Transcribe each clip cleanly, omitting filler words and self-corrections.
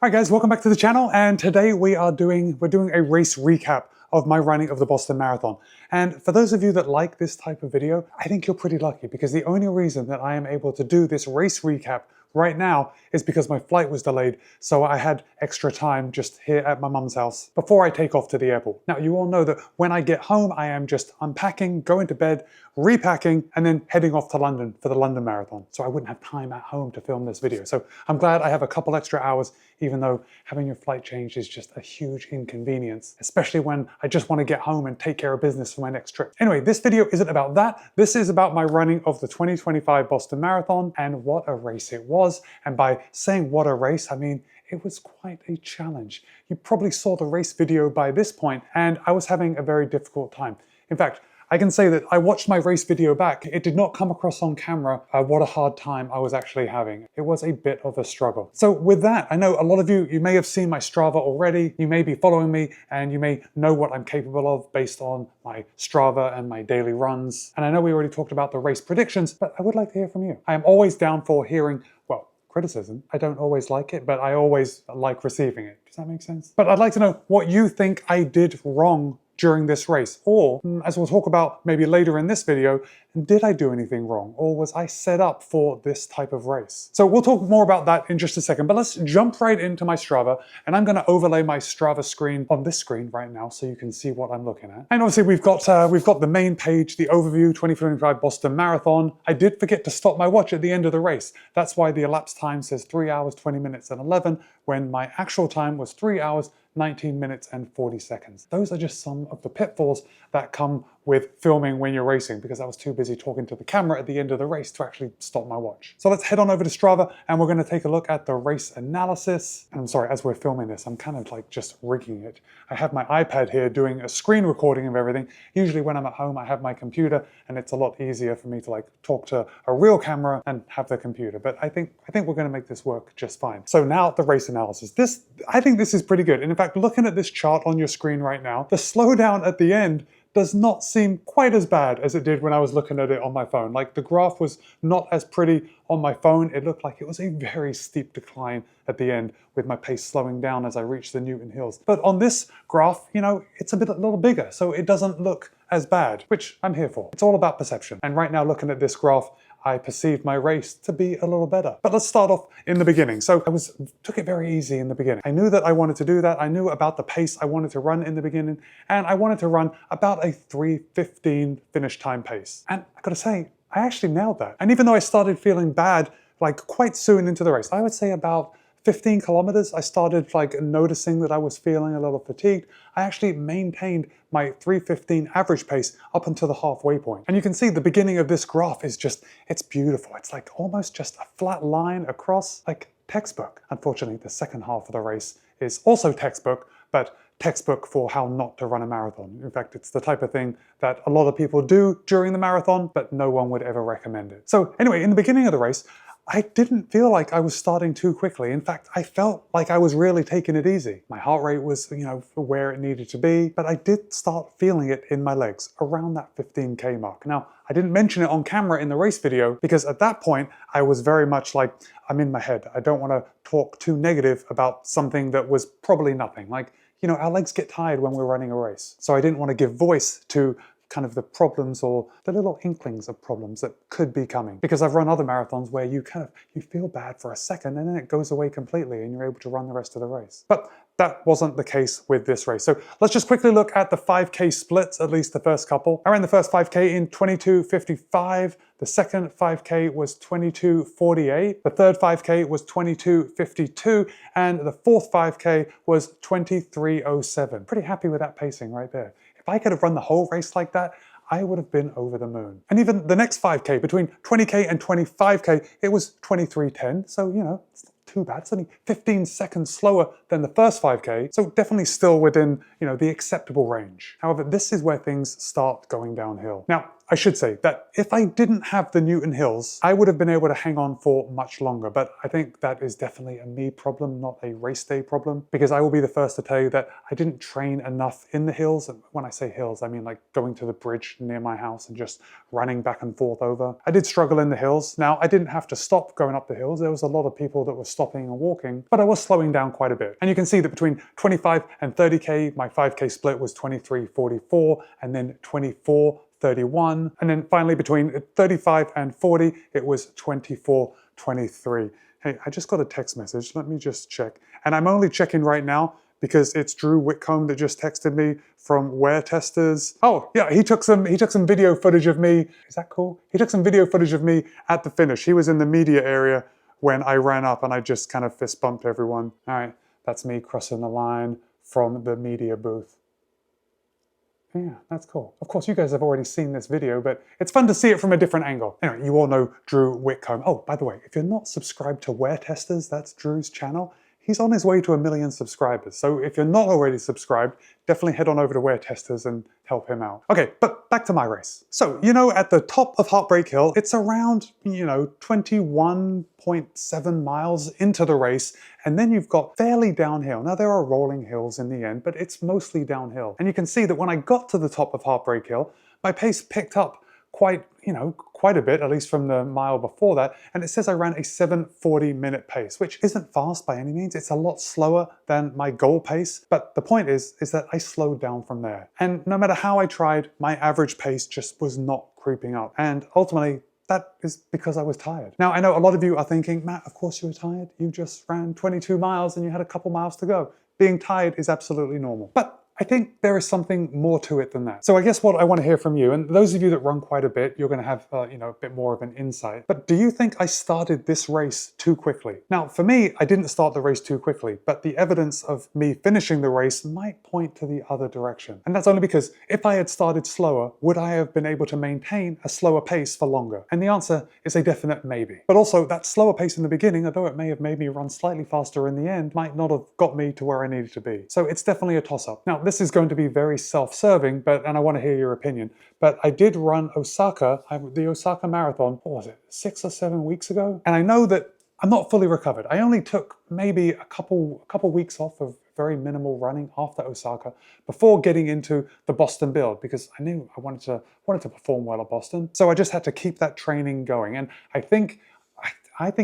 Hi guys, welcome back to the channel, and today we're doing a race recap of my running of the Boston Marathon. And for those of you that like this type of video, I think you're pretty lucky, because the only reason that I am able to do this race recap right now is because my flight was delayed, so I had extra time just here at my mum's house before I take off to the airport. Now, you all know that when I get home, I am just unpacking, going to bed, repacking, and then heading off to London for the London Marathon. So I wouldn't have time at home to film this video. So I'm glad I have a couple extra hours, even though having your flight changed is just a huge inconvenience, especially when I just want to get home and take care of business for my next trip. Anyway, this video isn't about that. This is about my running of the 2025 Boston Marathon, and what a race it was. And by saying what a race, I mean, it was quite a challenge. You probably saw the race video by this point, and I was having a very difficult time. In fact, I can say that I watched my race video back. It did not come across on camera what a hard time I was actually having. It was a bit of a struggle. So with that, I know a lot of you may have seen my Strava already. You may be following me and you may know what I'm capable of based on my Strava and my daily runs. And I know we already talked about the race predictions, but I would like to hear from you. I am always down for hearing, well, criticism. I don't always like it, but I always like receiving it. Does that make sense? But I'd like to know what you think I did wrong during this race, or as we'll talk about maybe later in this video, did I do anything wrong, or was I set up for this type of race? So we'll talk more about that in just a second, but let's jump right into my Strava, and I'm gonna overlay my Strava screen on this screen right now so you can see what I'm looking at. And obviously we've got the main page, the overview, 2025 Boston Marathon. I did forget to stop my watch at the end of the race. That's why the elapsed time says 3 hours, 20 minutes and 11, when my actual time was 3 hours, 19 minutes and 40 seconds. Those are just some of the pitfalls that come with filming when you're racing, because I was too busy talking to the camera at the end of the race to actually stop my watch. So let's head on over to Strava and we're going to take a look at the race analysis. And I'm sorry, as we're filming this, I'm kind of like just rigging it. I have my iPad here doing a screen recording of everything. Usually when I'm at home, I have my computer, and it's a lot easier for me to like talk to a real camera and have the computer. But I think we're going to make this work just fine. So now the race analysis. I think this is pretty good. And in fact, looking at this chart on your screen right now, the slowdown at the end does not seem quite as bad as it did when I was looking at it on my phone. Like, the graph was not as pretty on my phone. It looked like it was a very steep decline at the end, with my pace slowing down as I reached the Newton Hills. But on this graph, you know, it's a little bigger, so it doesn't look as bad, which I'm here for. It's all about perception. And right now, looking at this graph, I perceived my race to be a little better. But let's start off in the beginning. So I took it very easy in the beginning. I knew that I wanted to do that. I knew about the pace I wanted to run in the beginning, and I wanted to run about a 3:15 finish time pace. And I gotta say, I actually nailed that. And even though I started feeling bad, like quite soon into the race, I would say about 15 kilometers, I started like noticing that I was feeling a little fatigued. I actually maintained my 3:15 average pace up until the halfway point. And you can see the beginning of this graph is just, it's beautiful. It's like almost just a flat line across, like textbook. Unfortunately, the second half of the race is also textbook, but textbook for how not to run a marathon. In fact, it's the type of thing that a lot of people do during the marathon, but no one would ever recommend it. So anyway, in the beginning of the race, I didn't feel like I was starting too quickly. In fact, I felt like I was really taking it easy. My heart rate was, you know, where it needed to be, but I did start feeling it in my legs around that 15K mark. Now, I didn't mention it on camera in the race video because at that point, I was very much like, I'm in my head. I don't want to talk too negative about something that was probably nothing. Like, you know, our legs get tired when we're running a race. So I didn't want to give voice to kind of the problems or the little inklings of problems that could be coming. Because I've run other marathons where you feel bad for a second and then it goes away completely and you're able to run the rest of the race. But that wasn't the case with this race. So let's just quickly look at the 5K splits, at least the first couple. I ran the first 5K in 22:55. The second 5K was 22:48. The third 5K was 22:52. And the fourth 5K was 23:07. Pretty happy with that pacing right there. If I could have run the whole race like that, I would have been over the moon. And even the next 5K, between 20K and 25K, it was 23:10. So, you know, it's not too bad. It's only 15 seconds slower than the first 5K. So definitely still within, you know, the acceptable range. However, this is where things start going downhill. Now, I should say that if I didn't have the Newton Hills, I would have been able to hang on for much longer, but I think that is definitely a me problem, not a race day problem, because I will be the first to tell you that I didn't train enough in the hills. And when I say hills, I mean like going to the bridge near my house and just running back and forth over. I did struggle in the hills. Now, I didn't have to stop going up the hills. There was a lot of people that were stopping and walking, but I was slowing down quite a bit. And you can see that between 25 and 30K, my 5K split was 23-44, and then 24-31, and then finally between 35 and 40, it was 24-23. Hey, I just got a text message. Let me just check. And I'm only checking right now because it's Drew Whitcomb that just texted me from Wear Testers. Oh, yeah, he took some video footage of me. Is that cool? He took some video footage of me at the finish. He was in the media area when I ran up and I just kind of fist bumped everyone. All right, that's me crossing the line from the media booth. Yeah, that's cool. Of course, you guys have already seen this video, but it's fun to see it from a different angle. Anyway, you all know Drew Whitcomb. Oh, by the way, if you're not subscribed to Wear Testers, that's Drew's channel. He's on his way to 1 million subscribers. So if you're not already subscribed, definitely head on over to Wear Testers and help him out. Okay, but back to my race. So, you know, at the top of Heartbreak Hill, it's around, 21.7 miles into the race, and then you've got fairly downhill. Now, there are rolling hills in the end, but it's mostly downhill. And you can see that when I got to the top of Heartbreak Hill, my pace picked up quite a bit, at least from the mile before that, and it says I ran a 7:40 minute pace, which isn't fast by any means. It's a lot slower than my goal pace, but the point is that I slowed down from there. And no matter how I tried, my average pace just was not creeping up. And ultimately, that is because I was tired. Now, I know a lot of you are thinking, Matt, of course you were tired. You just ran 22 miles and you had a couple miles to go. Being tired is absolutely normal. But I think there is something more to it than that. So I guess what I want to hear from you, and those of you that run quite a bit, you're going to have a bit more of an insight. But do you think I started this race too quickly? Now, for me, I didn't start the race too quickly, but the evidence of me finishing the race might point to the other direction. And that's only because if I had started slower, would I have been able to maintain a slower pace for longer? And the answer is a definite maybe. But also, that slower pace in the beginning, although it may have made me run slightly faster in the end, might not have got me to where I needed to be. So it's definitely a toss-up. Now, this is going to be very self-serving, and I want to hear your opinion, but I did run Osaka, the Osaka Marathon, what was it, 6 or 7 weeks ago? And I know that I'm not fully recovered. I only took maybe a couple weeks off of very minimal running after Osaka before getting into the Boston build, because I knew I wanted to perform well at Boston. So I just had to keep that training going. And I think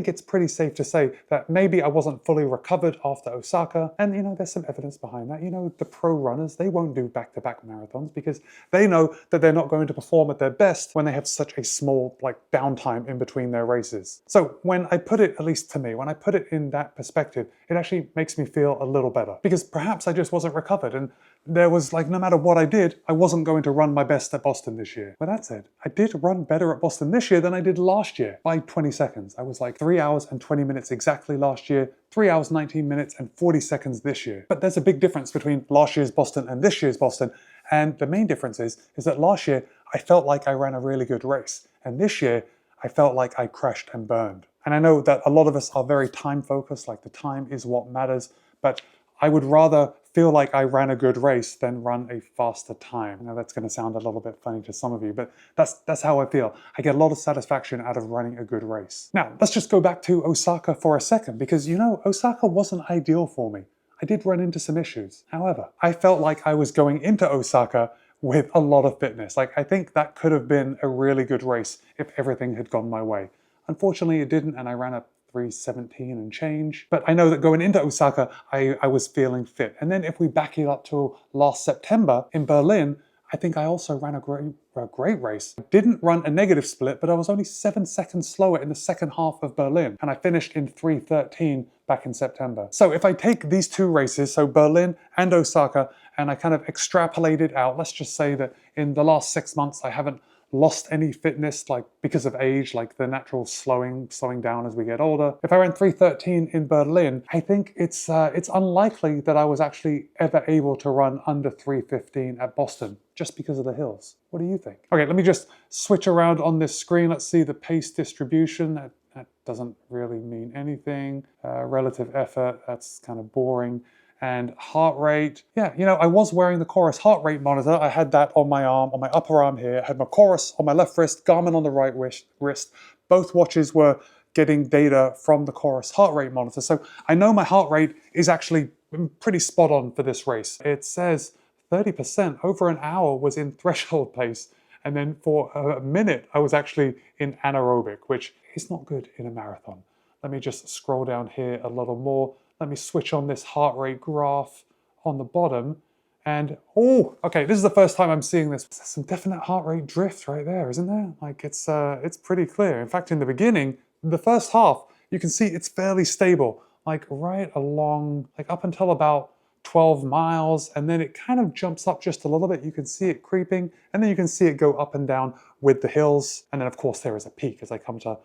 it's pretty safe to say that maybe I wasn't fully recovered after Osaka. And there's some evidence behind that. The pro runners, they won't do back-to-back marathons because they know that they're not going to perform at their best when they have such a small downtime in between their races. So when I put it, at least to me, when I put it in that perspective, it actually makes me feel a little better, because perhaps I just wasn't recovered, and there was no matter what I did, I wasn't going to run my best at Boston this year. With that said, I did run better at Boston this year than I did last year by 20 seconds. I was 3 hours and 20 minutes exactly last year, 3 hours, 19 minutes and 40 seconds this year. But there's a big difference between last year's Boston and this year's Boston. And the main difference is that last year I felt like I ran a really good race. And this year I felt like I crashed and burned. And I know that a lot of us are very time focused, the time is what matters, but I would rather feel like I ran a good race than run a faster time. Now that's going to sound a little bit funny to some of you, but that's how I feel. I get a lot of satisfaction out of running a good race. Now, let's just go back to Osaka for a second, because Osaka wasn't ideal for me. I did run into some issues. However, I felt like I was going into Osaka with a lot of fitness. I think that could have been a really good race if everything had gone my way. Unfortunately, it didn't, and I ran a 3:17 and change. But I know that going into Osaka, I was feeling fit. And then if we back it up to last September in Berlin, I think I also ran a great race. I didn't run a negative split, but I was only 7 seconds slower in the second half of Berlin. And I finished in 3:13 back in September. So if I take these two races, so Berlin and Osaka, and I kind of extrapolate it out, let's just say that in the last 6 months, I haven't lost any fitness because of age, the natural slowing down as we get older. If I ran 3:13 in Berlin, I think it's unlikely that I was actually ever able to run under 3:15 at Boston, just because of the hills. What do you think? Okay, let me just switch around on this screen. Let's see the pace distribution. That doesn't really mean anything. Relative effort, that's kind of boring. and heart rate. Yeah, you know, I was wearing the Chorus heart rate monitor. I had that on my arm, on my upper arm here. I had my Chorus on my left wrist, Garmin on the right wrist. Both watches were getting data from the Chorus heart rate monitor. So I know my heart rate is actually pretty spot on for this race. It says 30% over an hour was in threshold pace. And then for a minute, I was actually in anaerobic, which is not good in a marathon. Let me just scroll down here a little more. Let me switch on this heart rate graph on the bottom. And, oh, okay, this is the first time I'm seeing this. There's some definite heart rate drift right there, isn't there? Like, it's pretty clear. In fact, in the beginning, the first half, you can see it's fairly stable, like right along, like up until about 12 miles, and then it kind of jumps up just a little bit. You can see it creeping, and then you can see it go up and down with the hills. And then of course there is a peak as I come to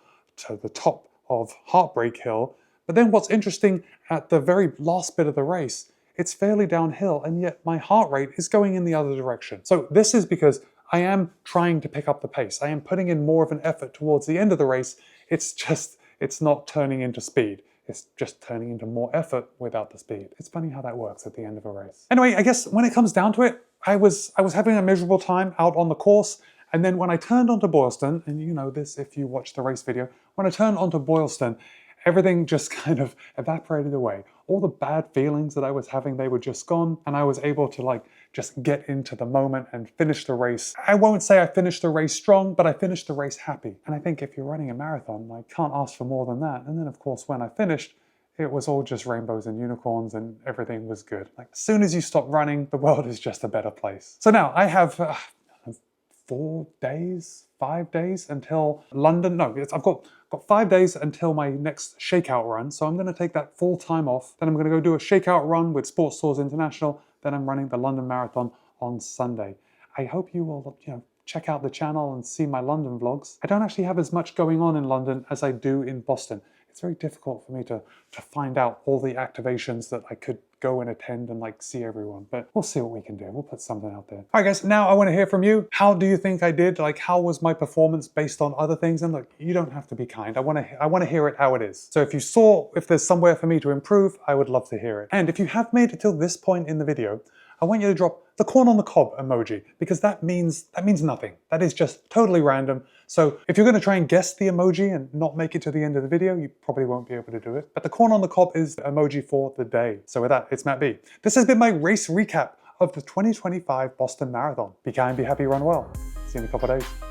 the top of Heartbreak Hill. But then what's interesting, at the very last bit of the race, it's fairly downhill, and yet my heart rate is going in the other direction. So this is because I am trying to pick up the pace. I am putting in more of an effort towards the end of the race. It's not turning into speed. It's just turning into more effort without the speed. It's funny how that works at the end of a race. Anyway, I guess when it comes down to it, I was having a miserable time out on the course. And then when I turned onto Boylston, and you know this if you watch the race video, when I turned onto Boylston, everything just kind of evaporated away. All the bad feelings that I was having, they were just gone, and I was able to like just get into the moment and finish the race. I won't say I finished the race strong, but I finished the race happy. And I think if you're running a marathon, like, can't ask for more than that. And then of course, when I finished, it was all just rainbows and unicorns and everything was good. Like, as soon as you stop running, the world is just a better place. So now I have 5 days until London. No, I've got 5 days until my next shakeout run. So I'm going to take that full time off. Then I'm going to go do a shakeout run with Sports Stores International. Then I'm running the London Marathon on Sunday. I hope you will, check out the channel and see my London vlogs. I don't actually have as much going on in London as I do in Boston. It's very difficult for me to find out all the activations that I could go and attend and like see everyone, but we'll see what we can do. We'll put something out there. All right, guys, now I want to hear from you. How do you think I did? Like, how was my performance based on other things? And look, you don't have to be kind. I want to hear it how it is. So if there's somewhere for me to improve, I would love to hear it. And if you have made it till this point in the video, I want you to drop the corn on the cob emoji, because that means nothing. That is just totally random. So if you're going to try and guess the emoji and not make it to the end of the video, you probably won't be able to do it. But the corn on the cob is the emoji for the day. So with that, it's Matt B. This has been my race recap of the 2025 Boston Marathon. Be kind, be happy, run well. See you in a couple of days.